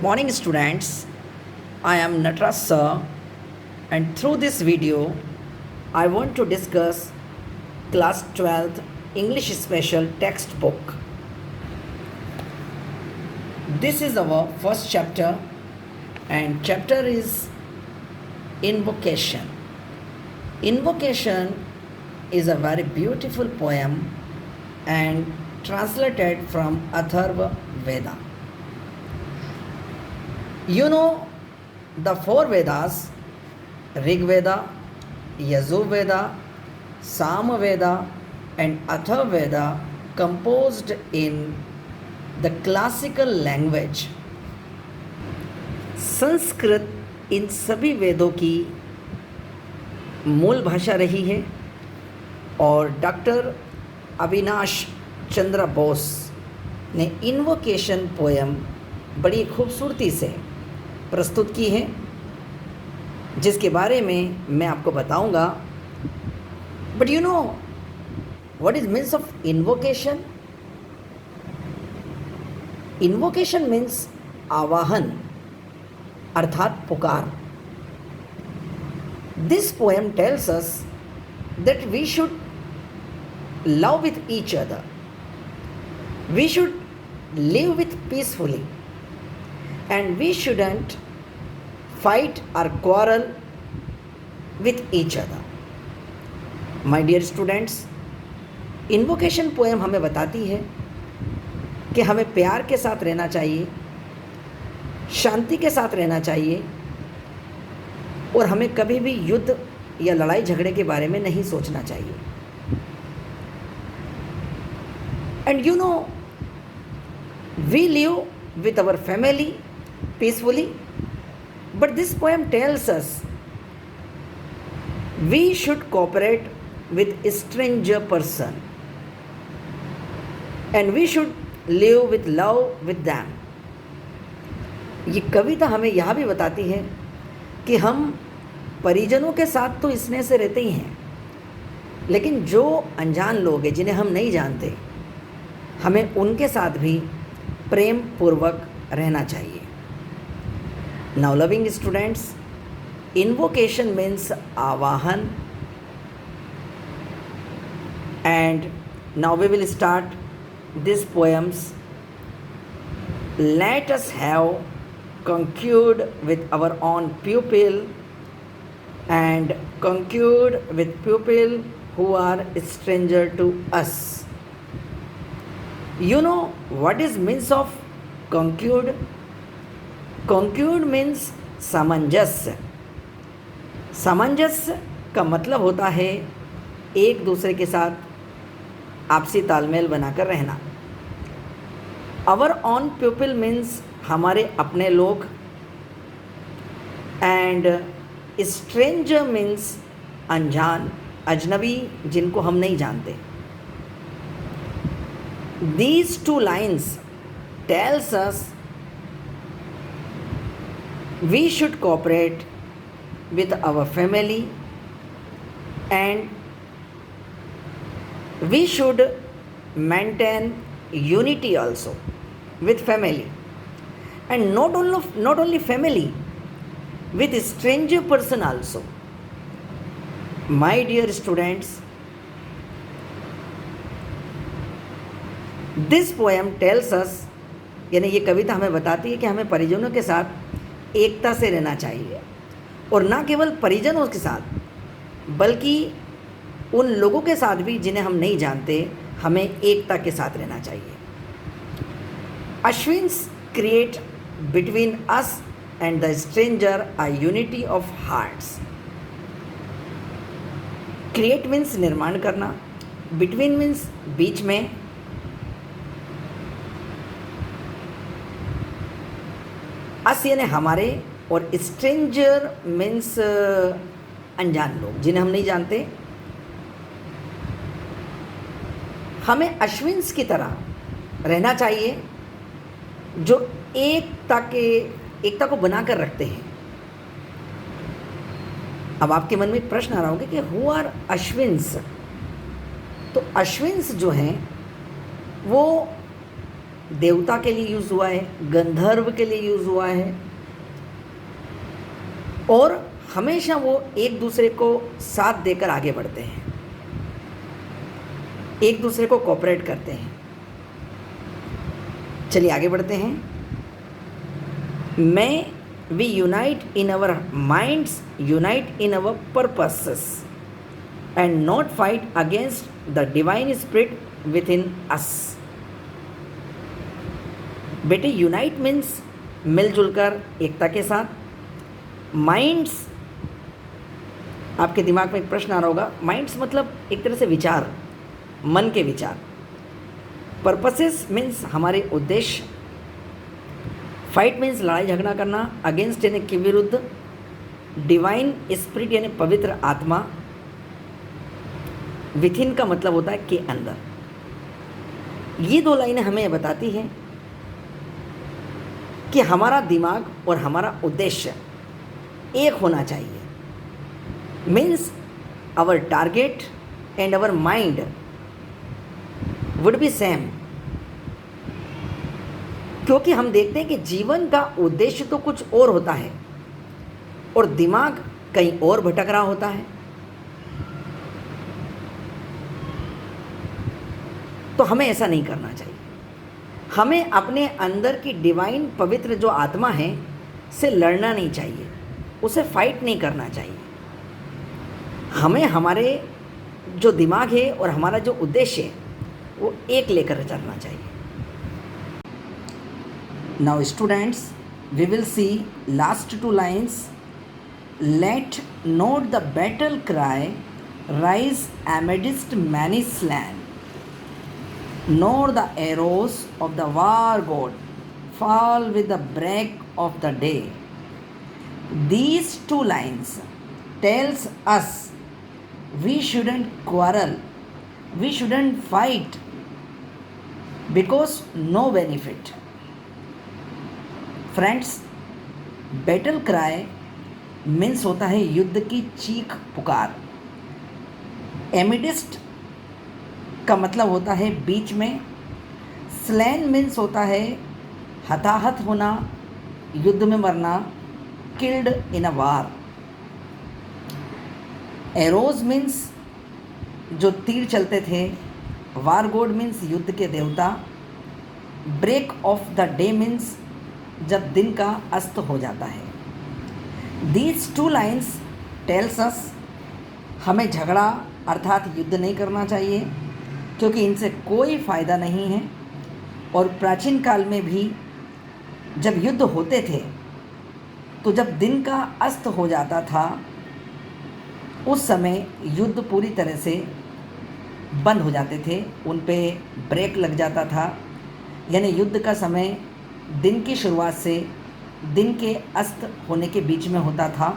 Good morning, students. I am Natras sir, and through this video, I want to discuss class 12th English special textbook. This is our first chapter, and chapter is Invocation. Invocation is a very beautiful poem and translated from Atharva Veda. You know the four Vedas, Rig Veda, Yajur Veda, Sama Veda and Atharva Veda, composed in the classical language. Sanskrit इन सभी वेदों की मूल भाषा रही है और doctor Avinash Chandra Bose ने invocation poem बड़ी खूबसूरती से प्रस्तुत की है, जिसके बारे में मैं आपको बताऊंगा. But you know what is means of invocation? Invocation means आवाहन अर्थात पुकार. This poem tells us that we should love with each other. We should live with peacefully, and we shouldn't fight or quarrel with each other. My dear students, invocation poem हमें बताती है कि हमें प्यार के साथ रहना चाहिए, शांति के साथ रहना चाहिए और हमें कभी भी युद्ध या लड़ाई झगड़े के बारे में नहीं सोचना चाहिए. And you know, we live with our family peacefully, but this poem tells us we should cooperate with a stranger person and we should live with love with them. ये कविता हमें यह भी बताती है कि हम परिजनों के साथ तो स्नेह से रहते ही हैं, लेकिन जो अनजान लोग हैं जिन्हें हम नहीं जानते, हमें उनके साथ भी प्रेम पूर्वक रहना चाहिए. Now loving students, invocation means आवाहन, and now we will start this poems. Let us have concurred with our own pupil and concurred with people who are stranger to us. You know what is means of concurred? Concurred means सामंजस्य. सामंजस्य का मतलब होता है एक दूसरे के साथ आपसी तालमेल बनाकर रहना. Our own people means हमारे अपने लोग, एंड स्ट्रेंजर मीन्स अनजान, अजनबी, जिनको हम नहीं जानते. These two lines tells us we should cooperate with our family and we should maintain unity also with family, and not only family, with stranger person also. My dear students, this poem tells अस, यानी ये कविता हमें बताती है कि हमें परिजनों के साथ एकता से रहना चाहिए, और ना केवल परिजनों के साथ बल्कि उन लोगों के साथ भी जिन्हें हम नहीं जानते, हमें एकता के साथ रहना चाहिए. Ashwin's create between us and the stranger a unity of hearts. Create means निर्माण करना, बिटवीन मीन्स बीच में, अस यानी हमारे, और स्ट्रेंजर मीन्स अनजान लोग जिन्हें हम नहीं जानते. हमें अश्विन्स की तरह रहना चाहिए जो एकता को बनाकर रखते हैं. अब आपके मन में एक प्रश्न आ रहा होगा कि हु आर अश्विन्स? तो अश्विन्स जो हैं वो देवता के लिए यूज़ हुआ है, गंधर्व के लिए यूज़ हुआ है, और हमेशा वो एक दूसरे को साथ देकर आगे बढ़ते हैं, एक दूसरे को कोऑपरेट करते हैं। चलिए आगे बढ़ते हैं। We unite in our minds, unite in our purposes and not fight against the divine spirit within us. बेटे यूनाइट मीन्स मिलजुल कर एकता के साथ। माइंड्स, आपके दिमाग में एक प्रश्न आ रहा होगा, माइंड्स मतलब एक तरह से विचार, मन के विचार। पर्पसेस मीन्स हमारे उद्देश्य। फाइट मीन्स लड़ाई झगड़ा करना, अगेंस्ट यानी के विरुद्ध, डिवाइन स्पिरिट यानी पवित्र आत्मा, विथिन का मतलब होता है के अंदर। ये दो लाइनें हमें बताती हैं कि हमारा दिमाग और हमारा उद्देश्य एक होना चाहिए। Means our target and our mind would be same. क्योंकि हम देखते हैं कि जीवन का उद्देश्य तो कुछ और होता है और दिमाग कहीं और भटक रहा होता है। तो हमें ऐसा नहीं करना चाहिए। हमें अपने अंदर की डिवाइन पवित्र जो आत्मा है से लड़ना नहीं चाहिए, उसे फाइट नहीं करना चाहिए। हमें हमारे जो दिमाग है और हमारा जो उद्देश्य है वो एक लेकर चलना चाहिए। Now students, we will see last 2 lines. Let not the battle cry rise amidst many slain, nor the arrows of the war god fall with the break of the day. These 2 lines tells us we shouldn't quarrel, we shouldn't fight because no benefit. Friends, battle cry means होता है युद्ध की चीख पुकार। एमिडिस्ट का मतलब होता है बीच में। स्लैन मीन्स होता है हताहत होना, युद्ध में मरना, killed in a war. Arrows means जो तीर चलते थे। वार गॉड मीन्स युद्ध के देवता। Break of the day means जब दिन का अस्त हो जाता है। These 2 lines tells us हमें झगड़ा अर्थात युद्ध नहीं करना चाहिए, क्योंकि इनसे कोई फ़ायदा नहीं है। और प्राचीन काल में भी जब युद्ध होते थे तो जब दिन का अस्त हो जाता था उस समय युद्ध पूरी तरह से बंद हो जाते थे, उन पे ब्रेक लग जाता था। यानी युद्ध का समय दिन की शुरुआत से दिन के अस्त होने के बीच में होता था।